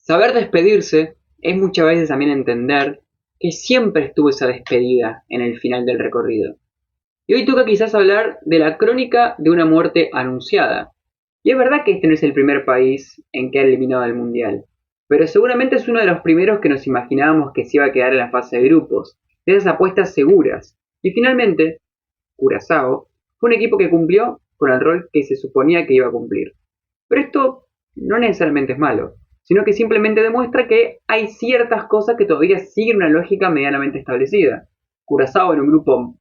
Saber despedirse es muchas veces también entender que siempre estuvo esa despedida en el final del recorrido. Y hoy toca quizás hablar de la crónica de una muerte anunciada. Y es verdad que este no es el primer país en que ha eliminado el Mundial, pero seguramente es uno de los primeros que nos imaginábamos que se iba a quedar en la fase de grupos, de esas apuestas seguras. Y finalmente, Curazao fue un equipo que cumplió con el rol que se suponía que iba a cumplir. Pero esto no necesariamente es malo, sino que simplemente demuestra que hay ciertas cosas que todavía siguen una lógica medianamente establecida. Curazao en un grupo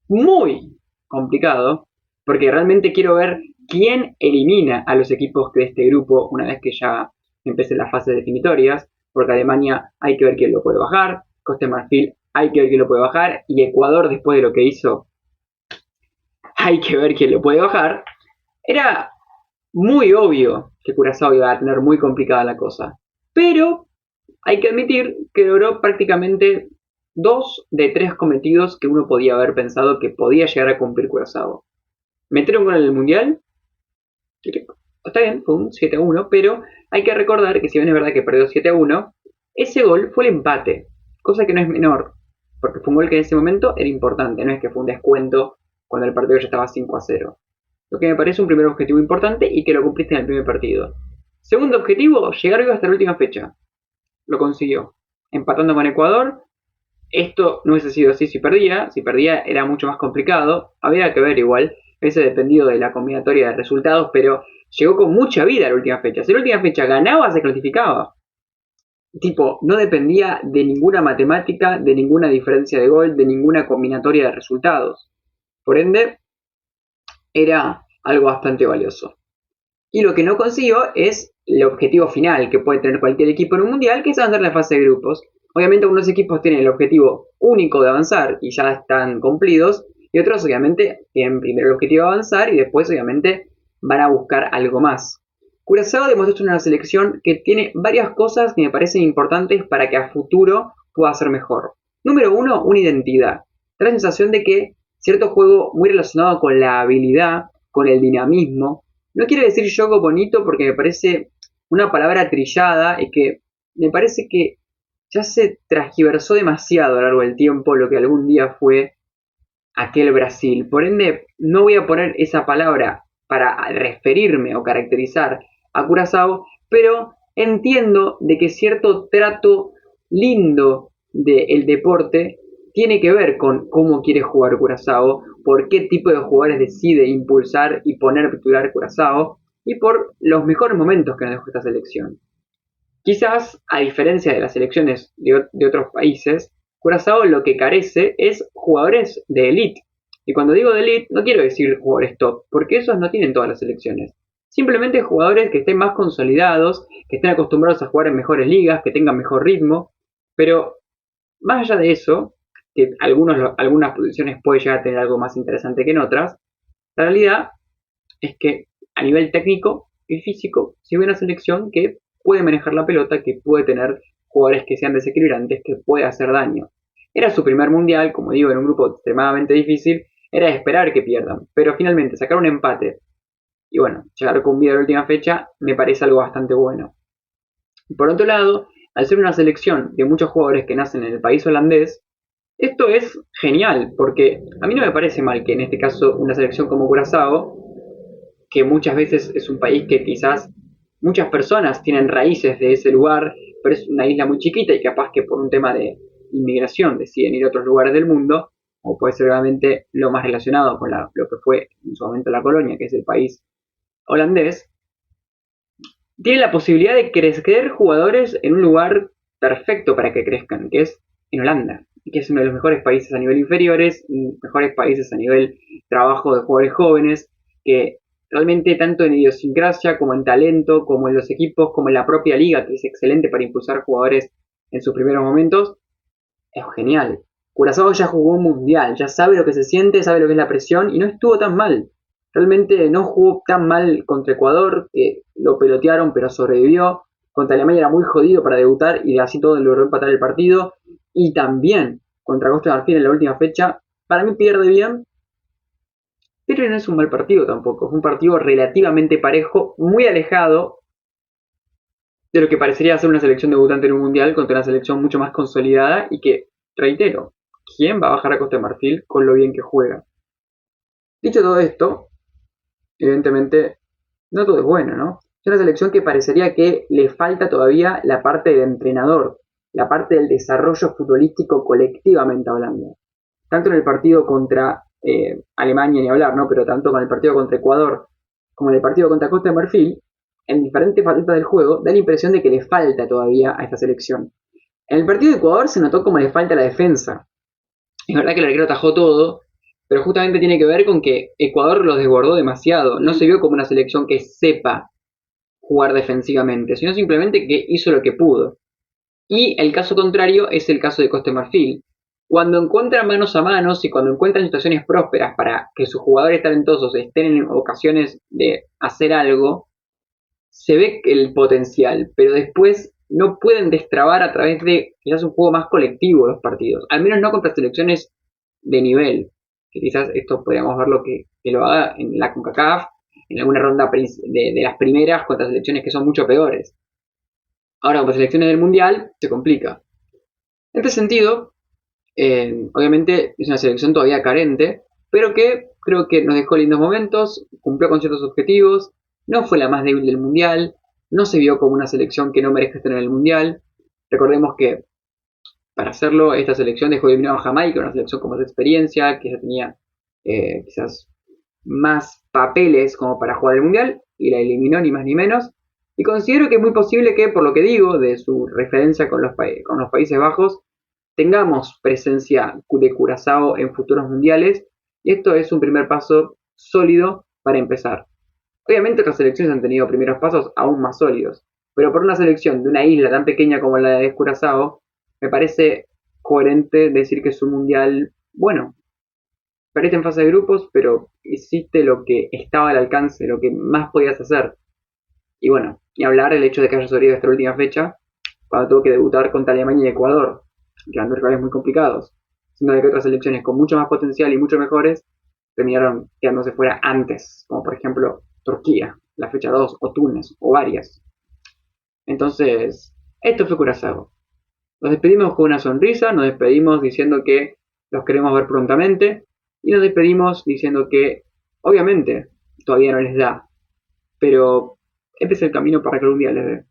muy complicado, porque realmente quiero ver quién elimina a los equipos de este grupo una vez que ya empiecen las fases definitorias, porque Alemania hay que ver quién lo puede bajar, Costa de Marfil hay que ver quién lo puede bajar, y Ecuador después de lo que hizo hay que ver quién lo puede bajar. Era muy obvio que Curazao iba a tener muy complicada la cosa, pero hay que admitir que logró prácticamente dos de tres cometidos que uno podía haber pensado que podía llegar a cumplir Curazao. Metieron con el Mundial, está bien, fue un 7-1, pero hay que recordar que si bien es verdad que perdió 7-1, ese gol fue el empate, cosa que no es menor, porque fue un gol que en ese momento era importante, no es que fue un descuento cuando el partido ya estaba 5-0. Lo que me parece un primer objetivo importante y que lo cumpliste en el primer partido. Segundo objetivo, llegar vivo hasta la última fecha. Lo consiguió. Empatando con Ecuador. Esto no hubiese sido así si perdía. Si perdía era mucho más complicado. Había que ver igual. Hubiese dependido de la combinatoria de resultados, pero llegó con mucha vida a la última fecha. Si la última fecha ganaba, se clasificaba. Tipo, no dependía de ninguna matemática, de ninguna diferencia de gol, de ninguna combinatoria de resultados. Por ende, era algo bastante valioso. Y lo que no consiguió es el objetivo final que puede tener cualquier equipo en un mundial, que es avanzar la fase de grupos. Obviamente algunos equipos tienen el objetivo único de avanzar y ya están cumplidos, y otros obviamente tienen primero el objetivo de avanzar y después obviamente van a buscar algo más. Curazao demostró una selección que tiene varias cosas que me parecen importantes para que a futuro pueda ser mejor. Número uno, una identidad. Da la sensación de que cierto juego muy relacionado con la habilidad, con el dinamismo. No quiero decir juego bonito porque me parece una palabra trillada y que me parece que ya se transgiversó demasiado a lo largo del tiempo lo que algún día fue aquel Brasil. Por ende, no voy a poner esa palabra para referirme o caracterizar a Curazao, pero entiendo de que cierto trato lindo del deporte tiene que ver con cómo quiere jugar Curazao, por qué tipo de jugadores decide impulsar y poner titular Curazao, y por los mejores momentos que nos dejó esta selección. Quizás, a diferencia de las selecciones de otros países, Curazao lo que carece es jugadores de elite. Y cuando digo de elite, no quiero decir jugadores top, porque esos no tienen todas las selecciones. Simplemente jugadores que estén más consolidados, que estén acostumbrados a jugar en mejores ligas, que tengan mejor ritmo. Pero más allá de eso, que algunas posiciones pueden llegar a tener algo más interesante que en otras, la realidad es que a nivel técnico y físico, si hay una selección que puede manejar la pelota, que puede tener jugadores que sean desequilibrantes, que puede hacer daño. Era su primer mundial, como digo, en un grupo extremadamente difícil, era de esperar que pierdan, pero finalmente sacar un empate y bueno, llegar con vida a la última fecha me parece algo bastante bueno. Por otro lado, al ser una selección de muchos jugadores que nacen en el país holandés, esto es genial, porque a mí no me parece mal que en este caso una selección como Curazao, que muchas veces es un país que quizás muchas personas tienen raíces de ese lugar, pero es una isla muy chiquita y capaz que por un tema de inmigración deciden ir a otros lugares del mundo, o puede ser realmente lo más relacionado con lo que fue en su momento la colonia, que es el país holandés, tiene la posibilidad de crecer jugadores en un lugar perfecto para que crezcan, que es en Holanda, que es uno de los mejores países a nivel inferiores, mejores países a nivel trabajo de jugadores jóvenes, que realmente tanto en idiosincrasia como en talento, como en los equipos, como en la propia liga, que es excelente para impulsar jugadores en sus primeros momentos, es genial. Curazao ya jugó un mundial, ya sabe lo que se siente, sabe lo que es la presión y no estuvo tan mal. Realmente no jugó tan mal contra Ecuador, que lo pelotearon pero sobrevivió. Contra Alemania era muy jodido para debutar y así todo logró empatar el partido. Y también contra Costa de Marfil en la última fecha, para mí pierde bien, pero no es un mal partido tampoco. Es un partido relativamente parejo, muy alejado de lo que parecería ser una selección debutante en un mundial contra una selección mucho más consolidada y que, reitero, ¿quién va a bajar a Costa de Marfil con lo bien que juega? Dicho todo esto, evidentemente, no todo es bueno, ¿no? Es una selección que parecería que le falta todavía la parte de entrenador, la parte del desarrollo futbolístico colectivamente hablando. Tanto en el partido contra Alemania ni hablar, ¿no? Pero tanto con el partido contra Ecuador como en el partido contra Costa de Marfil, en diferentes facetas del juego, da la impresión de que le falta todavía a esta selección. En el partido de Ecuador se notó como le falta la defensa. Es verdad que el arquero atajó todo, pero justamente tiene que ver con que Ecuador los desbordó demasiado. No se vio como una selección que sepa jugar defensivamente, sino simplemente que hizo lo que pudo. Y el caso contrario es el caso de Costa de Marfil. Cuando encuentran manos a manos y cuando encuentran situaciones prósperas para que sus jugadores talentosos estén en ocasiones de hacer algo, se ve el potencial, pero después no pueden destrabar a través de quizás un juego más colectivo los partidos. Al menos no contra selecciones de nivel. Que quizás esto podríamos verlo que lo haga en la CONCACAF, en alguna ronda de las primeras contra selecciones que son mucho peores. Ahora, contra selecciones del Mundial, se complica. En este sentido, obviamente es una selección todavía carente, pero que creo que nos dejó lindos momentos, cumplió con ciertos objetivos, no fue la más débil del Mundial, no se vio como una selección que no merezca estar en el Mundial. Recordemos que para hacerlo, esta selección dejó eliminado a Jamaica, una selección con más experiencia, que ya tenía quizás más papeles como para jugar el Mundial, y la eliminó ni más ni menos. Y considero que es muy posible que, por lo que digo, de su referencia con los Países Bajos, tengamos presencia de Curazao en futuros mundiales, y esto es un primer paso sólido para empezar. Obviamente otras selecciones han tenido primeros pasos aún más sólidos, pero por una selección de una isla tan pequeña como la de Curazao, me parece coherente decir que es un mundial bueno. Perdiste en fase de grupos, pero hiciste lo que estaba al alcance, lo que más podías hacer. Y bueno, ni hablar el hecho de que haya sobrevivido esta última fecha, cuando tuvo que debutar contra Alemania y Ecuador, que eran dos rivales muy complicados, siendo que otras selecciones con mucho más potencial y mucho mejores terminaron quedándose fuera antes, como por ejemplo Turquía, la fecha 2, o Túnez, o varias. Entonces, esto fue Curazao. Nos despedimos con una sonrisa, nos despedimos diciendo que los queremos ver prontamente, y nos despedimos diciendo que, obviamente, todavía no les da, pero este es el camino para que algún día les dé.